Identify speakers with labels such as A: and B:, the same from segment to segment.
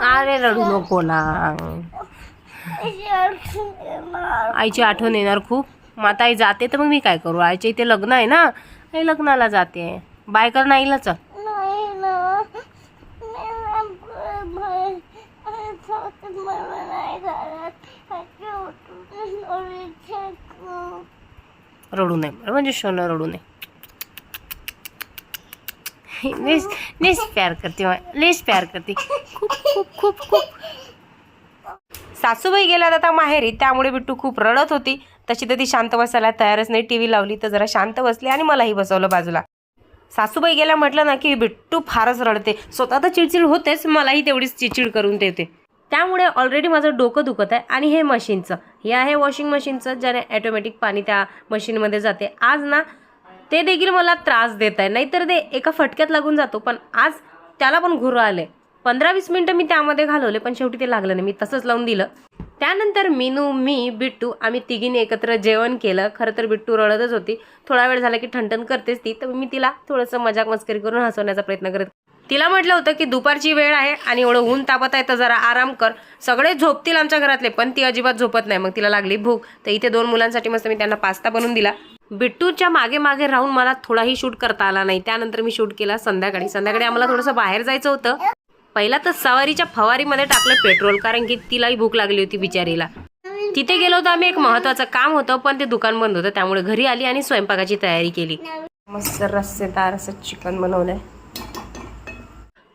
A: अरे रडू नको ना, आईची आठवण येणार खूप. मग आता आई जाते तर मग मी काय करू? आईच्या इथे लग्न आहे ना, आई लग्नाला जाते. बाय कर ना आईला. चल रडू नये म्हणजे सोनं रडू नये. लेस प्यार करते, लेस प्यार करते खूप खूप खूप खूप. सासूबाई गेल्यात आता माहेरी, त्यामुळे बिट्टू खूप रडत होती. तशी तर ती शांत बसायला तयारच नाही. टीव्ही लावली तर जरा शांत बसली आणि मलाही बसवलं बाजूला. सासूबाई गेल्या म्हटलं ना की बिट्टू फारच रडते. स्वतः तर चिडचिड होतेच, मलाही तेवढीच चिडचिड करून देते. त्यामुळे ऑलरेडी माझं डोकं दुखत आहे. आणि हे मशीनचं, हे आहे वॉशिंग मशीनचं, ज्याने ऑटोमॅटिक पाणी त्या मशीनमध्ये जाते. आज ना ते देखील मला त्रास देत आहे. नाहीतर ते एका फटक्यात लागून जातो, पण आज त्याला पण घुर आले. 15-20 मिनटं मी त्यामध्ये घालवले, पण शेवटी ते लागलं नाही. मी तसंच लावून दिलं. त्यानंतर मीनू, मी, बिट्टू आम्ही तिघींनी एकत्र जेवण केलं. खरं तर बिट्टू रडतच होती. थोडा वेळ झाला की ठणठण करतेच ती, तर मी तिला थोडंसं मजाक मस्करी करून हसवण्याचा प्रयत्न करत. तिला म्हटलं होतं की दुपारची वेळ आहे आणि एवढं ऊन तापत आहे तर जरा आराम कर. सगळे झोपतील आमच्या घरातले, पण ती अजिबात झोपत नाही. मग तिला लागली भूक, तर इथे 2 मुलांसाठी मस्त मी त्यांना पास्ता बनवून दिला. बिट्टूच्या मागे मागे राहून मला थोडाही शूट करता आला नाही. त्यानंतर मी शूट केला संध्याकाळी आम्हाला थोडंसं बाहेर जायचं होतं. पहिला तर सवारीच्या फवारीमध्ये टाकलं पेट्रोल, कारण की तिलाही भूक लागली होती बिचारीला. तिथे गेलो होतो आम्ही, एक महत्वाचं काम होतं, पण ते दुकान बंद होतं. त्यामुळे घरी आली आणि स्वयंपाकाची तयारी केली. मस्त रस्सेदार असं चिकन बनवलंय.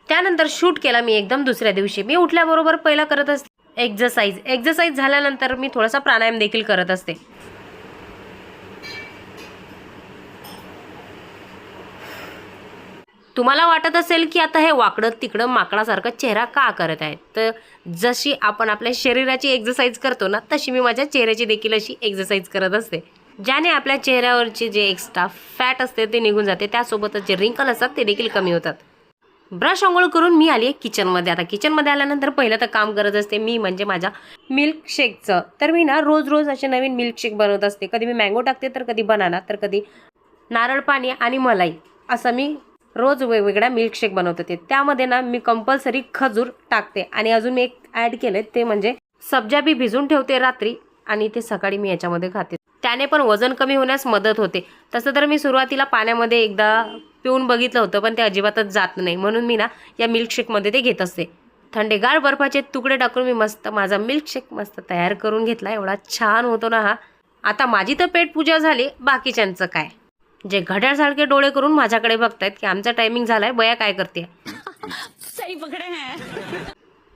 A: त्यानंतर शूट केला मी एकदम दुसऱ्या दिवशी. मी उठल्याबरोबर पहिला करत असते एक्झरसाइज झाल्यानंतर मी थोडासा प्राणायाम देखील करत असते. तुम्हाला वाटत असेल की आता हे वाकडं तिकडं माकडासारखा चेहरा का करत आहे, तर जशी आपण आपल्या शरीराची एक्सरसाइज करतो ना, तशी मी माझ्या चेहऱ्याची देखील अशी एक्सरसाइज करत असते, ज्याने आपल्या चेहऱ्यावरचे जे एक्स्ट्रा फॅट असते ते निघून जाते. त्यासोबतच जे रिंकल असतात ते देखील कमी होतात. ब्रश आंघोळ करून मी आली आहे किचनमध्ये. आता किचनमध्ये आल्यानंतर पहिलं तर काम करत असते मी, म्हणजे माझ्या मिल्कशेकचं. तर मी ना रोज असे नवीन मिल्कशेक बनवत असते. कधी मी मँगो टाकते, तर कधी बनाना, तर कधी नारळ पाणी आणि मलाई, असं मी रोज वेगवेगळ्या मिल्कशेक बनवत होते. त्यामध्ये ना मी कंपल्सरी खजूर टाकते. आणि अजून मी एक ॲड केले, ते म्हणजे सब्जा बी भिजून ठेवते रात्री आणि ते सकाळी मी याच्यामध्ये खाते. त्याने पण वजन कमी होण्यास मदत होते. तसं तर मी सुरुवातीला पाण्यामध्ये एकदा पिऊन बघितलं होतं, पण ते अजिबातच जात नाही. म्हणून मी ना या मिल्कशेकमध्ये ते घेत असते. थंडेगार बर्फाचे तुकडे टाकून मी मस्त माझा मिल्कशेक मस्त तयार करून घेतला. एवढा छान होतो ना हा. आता माझी तर पेट पूजा झाली, बाकीच्यांचं काय? जे घड्याळसारखे डोळे करून माझ्याकडे बघतायत की आमचा टायमिंग झालाय, बया काय करते. सही पकडे हैं.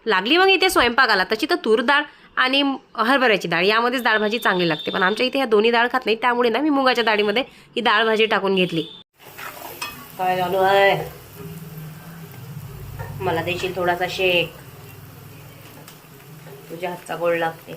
A: लागली मग इथे स्वयंपाकाला. तशी तर तूर डाळ आणि हरभऱ्याची डाळ यामध्येच डाळ भाजी चांगली लागते, पण आमच्या इथे ह्या दोन्ही डाळ खात नाही. त्यामुळे ना मी मुगाच्या डाळीमध्ये ही डाळ भाजी टाकून घेतली. काय चालू आहे? मला देशील थोडासा शेक? तुझ्या हातचा गोड लागते.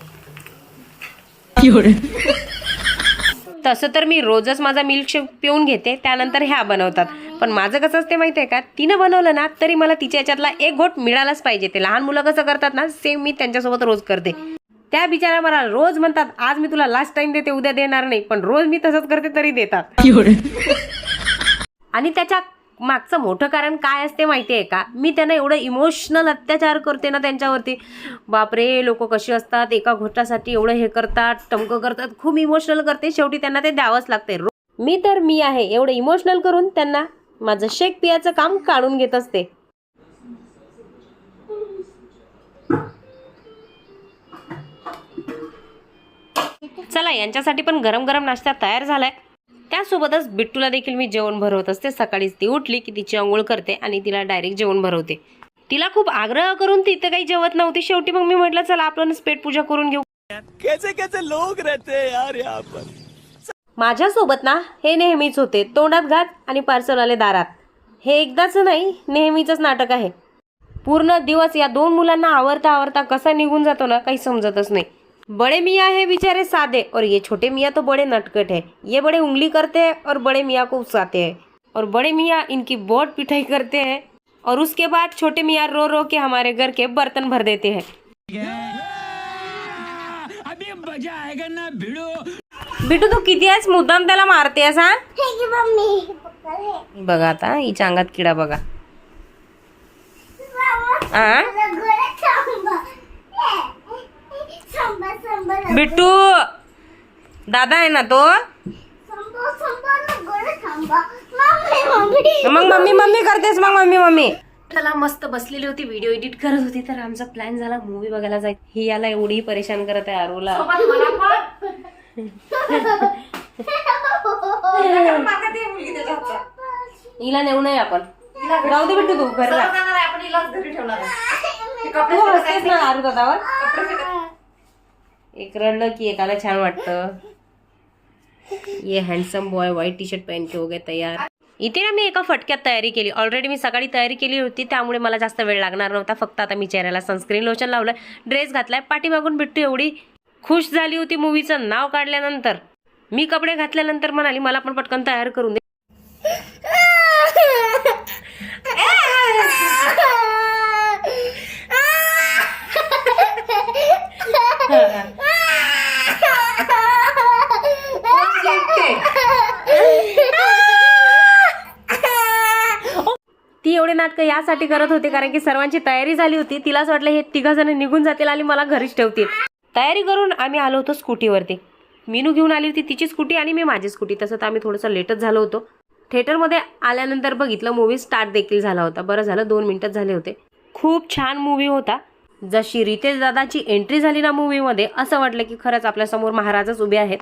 A: तसं तर मी रोजच माझा मिल्कशेक पिऊन घेते, त्यानंतर ह्या बनवतात. पण माझं कसं असते माहिती आहे का, तिनं बनवलं ना तरी मला तिच्या याच्यातला एक घोट मिळालाच पाहिजे. ते लहान मुलं कसं करतात ना, सेम मी त्यांच्यासोबत रोज करते. त्या बिचारा मला रोज म्हणतात, आज मी तुला लास्ट टाइम देते, उद्या देणार नाही. पण रोज मी तसंच करते तरी देतात. आणि त्याच्या मागचं मोठं कारण काय असते माहिती आहे का, मी त्यांना एवढं इमोशनल अत्याचार करते ना त्यांच्यावरती. बापरे, लोक कशी असतात, एका घोटासाठी एवढं हे करतात, टमकं करतात, खूप इमोशनल करते. शेवटी त्यांना ते द्यावंच लागते. मी आहे एवढं इमोशनल करून त्यांना माझं शेक पियाचं काम काढून घेत असते. चला, यांच्यासाठी पण गरम गरम नाश्ता तयार झालाय. त्यासोबतच बिट्टूला देखील मी जेवण भरवत असते. सकाळीच ती उठली की तिची आंघोळ करते आणि तिला डायरेक्ट जेवण भरवते. तिला खूप आग्रह करून ती तर काही जेवत नव्हती. शेवटी मग मी म्हटलं चला आपण पेट पूजा करून घेऊ.
B: कैसे कैसे लोग रहते हैं यार यहाँ पर.
A: माझ्यासोबत ना हे नेहमीच होते, तोंडात घात आणि पार्सल आले दारात. हे एकदाच नाही, नेहमीचंच नाटक आहे. पूर्ण दिवस या 2 मुलांना आवरता कसा निघून जातो ना, काही समजतच नाही. बड़े मियाँ है बेचारे सादे, और ये छोटे मियाँ तो बड़े नटखट है. ये बड़े उंगली करते हैं और बड़े मियाँ को उकसाते हैं, और बड़े मियाँ इनकी बहुत पिटाई करते हैं, और उसके बाद छोटे मियाँ रो रो के हमारे घर के बर्तन भर देते हैं. अभी मजा आएगा ना भिड़ो. बिटू तू किती आहेस, मुद्दाम त्याला मारतेस हा? बघा आता हिच्या अंगात किडा बघा. बिट्टू दादा आहे ना तो. मग मम्मी करतेस. मग मम्मी त्याला मस्त बसलेली होती, व्हिडिओ एडिट करत होती. तर आमचा प्लॅन झाला मूवी बघायला जायचं. ही याला एवढी परेशान करत आहे आरूला. हिला नेऊ नये आपण. जाऊ दे बिट्टू तू घरी ना आरू दादावर. एक रडलं की एकाला छान वाटतं. ये handsome boy white T shirt पहन के हो गए तयार. इथे ना मी एका फटक्यात तयारी केली. ऑलरेडी मी सकाळी तयारी केली होती, त्यामुळे मला जास्त वेळ लागणार नव्हता. फक्त आता मी चेहऱ्याला सनस्क्रीन लोशन लावलंय, ड्रेस घातलाय. पाठीमागून बिट्टू एवढी खुश झाली होती मूवीचं नाव काढल्यानंतर. मी कपडे घातल्यानंतर म्हणाली मला पण पटकन तयार करून दे. ती एवढे नाटकं यासाठी करत होती कारण की सर्वांची तयारी झाली होती. तिलाच वाटलं हे तिघ जण निघून जातील आणि मला घरीच ठेवतील. तयारी करून आम्ही आलो होतो स्कूटीवरती. मीनू घेऊन आली होती तिची स्कूटी आणि मी माझी स्कूटी. तसं तर आम्ही थोडंसं लेटच झालो होतो. थिएटरमध्ये आल्यानंतर बघितलं मूवी स्टार्ट देखील झाला होता. बरं झालं 2 मिनिटच झाले होते. खूप छान मूवी होता. जशी रितेश दादाची एंट्री झाली ना मूवीमध्ये, असं वाटलं की खरंच आपल्यासमोर महाराजच उभे आहेत.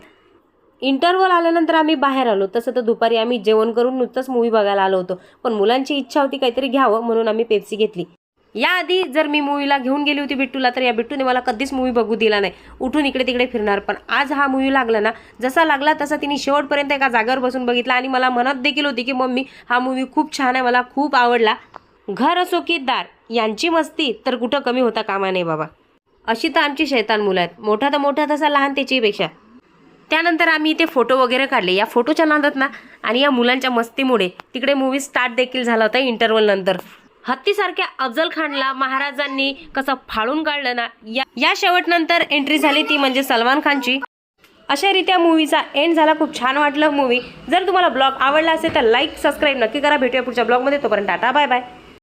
A: इंटरव्हल आल्यानंतर आम्ही बाहेर आलो. तसं तर दुपारी आम्ही जेवण करून नुकतंच मूवी बघायला आलो होतो, पण मुलांची इच्छा होती काहीतरी घ्यावं म्हणून आम्ही पेप्सी घेतली. याआधी जर मी मूवीला घेऊन गेली होती बिट्टूला, तर या बिट्टूने मला कधीच मूवी बघू दिला नाही. उठून इकडे तिकडे फिरणार. पण आज हा मूवी लागला ना, जसा लागला तसा तिने शेवटपर्यंत एका जागेवर बसून बघितला आणि मला म्हणत देखील होती की मम्मी हा मूवी खूप छान आहे, मला खूप आवडला. घर असो की दार यांची मस्ती तर कुठं कमी होता कामा नये बाबा. अशी तर आमची शैतान मुलं आहेत. मोठा तर मोठा तसा लहान त्याच्यापेक्षा. त्यानंतर आम्ही इथे फोटो वगैरे काढले. या फोटोच्या नादात ना आणि या मुलांच्या मस्तीमुळे तिकडे मूवी स्टार्ट देखील झाला होता इंटरव्हल नंतर. हत्तीसारख्या अफजल खानला महाराजांनी कसं फाळून काढलं ना, या शेवटनंतर एंट्री झाली ती म्हणजे सलमान खानची. अशा रीत्या मूवीचा एंड झाला. खूप छान वाटलं मूवी. जर तुम्हाला ब्लॉग आवडला असेल तर लाईक सबस्क्राईब नक्की करा. भेटूया पुढच्या ब्लॉगमध्ये. तोपर्यंत टाटा बाय बाय.